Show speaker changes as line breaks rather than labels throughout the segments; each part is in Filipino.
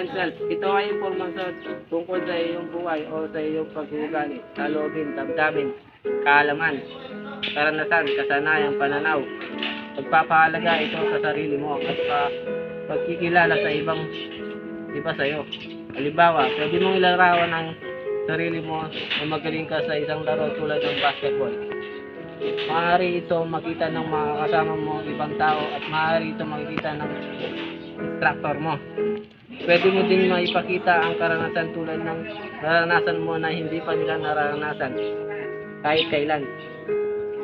open self. Ito ay impormasyon tungkol sa iyong buhay o sa iyong pag-uugali, saloobin, damdamin, kaalaman, karanasan, kasanayan, pananaw. Pagpapahalaga ito sa sarili mo at pagkikilala sa iba sa iyo. Halimbawa, pwede mong ilarawan ang sarili mo na magaling ka sa isang laro tulad ng basketball. Maaari ito makita ng mga kasama mo ibang tao at maaari ito makita ng instructor mo. Pwede mo din maipakita ang karanasan tulad ng naranasan mo na hindi pa nila naranasan kahit kailan.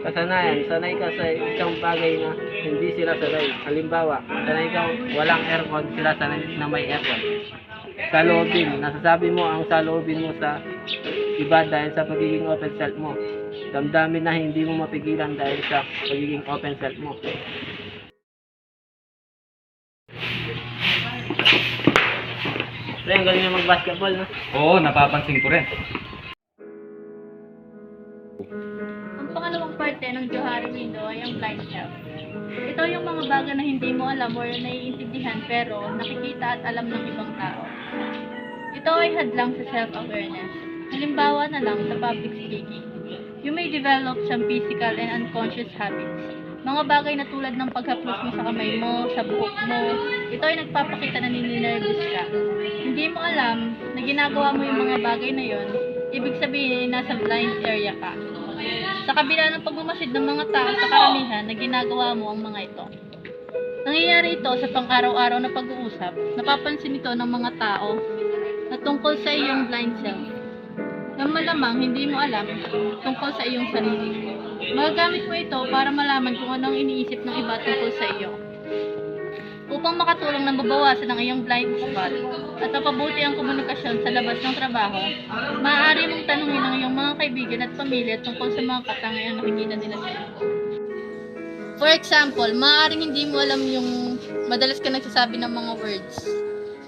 Kasanayan, sanay ka sa isang bagay na hindi sila sanay. Halimbawa, sanay ka walang aircon, sila sanay na may aircon. Saloobin, nasasabi mo ang saloobin mo sa iba dahil sa pagiging open self mo. Damdamin na hindi mo mapigilan dahil sa pagiging open self mo. Pre, ang galing na mag-basketball, no?
Oo, napapansin ko rin.
Ang pangalawang parte ng Johari window ay ang blind self. Ito yung mga bagay na hindi mo alam o naiintindihan pero nakikita at alam ng ibang tao. Ito ay hadlang sa self-awareness. Halimbawa na lang sa public speaking. You may develop some physical and unconscious habits. Mga bagay na tulad ng paghaplos mo sa kamay mo, sa buhok mo, ito ay nagpapakita na ninenervous ka. Hindi mo alam na ginagawa mo yung mga bagay na yon, ibig sabihin nasa blind area ka. Sa kabila ng pagmamasid ng mga tao sa karamihan na ginagawa mo ang mga ito. Nangyayari ito sa pang-araw-araw na pag-uusap, napapansin ito ng mga tao na tungkol sa iyong blind self. Na malamang hindi mo alam tungkol sa iyong sarili. Magagamit mo ito para malaman kung ano ang iniisip ng iba tungkol sa iyo. Upang makatulong na mabawasan ang iyong blind spot at mapabuti ang komunikasyon sa labas ng trabaho, maaari mong tanungin ang iyong mga kaibigan at pamilya tungkol sa mga katangian na nakikita nila sa iyo. For example, maaaring hindi mo alam yung madalas ka nagsasabi ng mga words.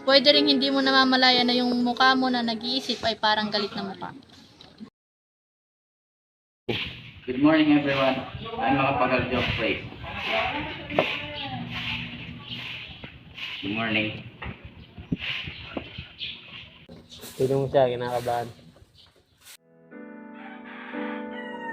Pwede rin hindi mo namamalaya na yung mukha mo na nag-iisip ay parang galit na mukha.
Good morning everyone. I'm Makapagal Joke Place. Good morning.
Sino mo siya, kinakabahan?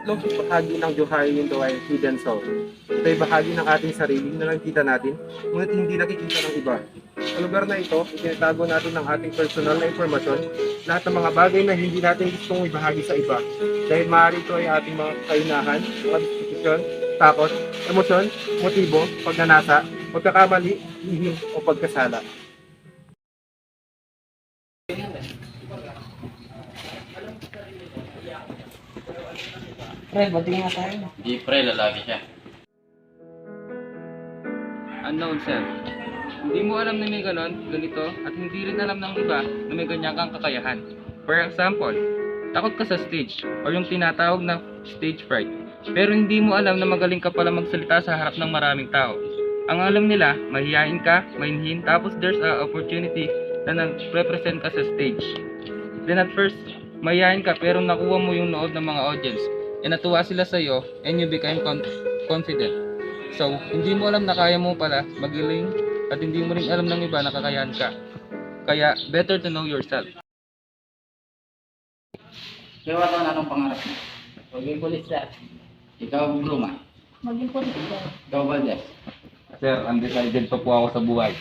Logik bahagi ng Johari window ay hidden soul. Ito ay bahagi ng ating sarili na nakikita natin, ngunit hindi nakikita ng iba. Sa lugar na ito, itinatago natin ang ating personal na impormasyon, lahat ng mga bagay na hindi natin gustong ibahagi sa iba. Dahil maaari ito ay ating mga kainahan, mga disposisyon, takot, emosyon, motibo, pagnanasa, pagkakamali, lihim o pagkasala.
Pre, bating nga tayo.
Di pre, lalaki siya.
Unknown self. Hindi mo alam na may ganito, at hindi rin alam ng iba na may ganyan kang kakayahan. For example, takot ka sa stage, or yung tinatawag na stage fright. Pero hindi mo alam na magaling ka pala magsalita sa harap ng maraming tao. Ang alam nila, mahihain ka, mainhin, tapos there's a opportunity na nag-represent ka sa stage. Then at first, mahihain ka pero nakuha mo yung loob ng mga audience. E natuwa sila sa iyo and you became confident. So, hindi mo alam na kaya mo pala magaling at hindi mo rin alam ng iba na kakayahan ka. Kaya, better to know yourself.
Kaya wala anong pangarap mo?
Maging pulis na.
Ikaw, Bruma.
Maging positive.
Ikaw, Valdez.
Sir, undecided pa po ako sa buhay.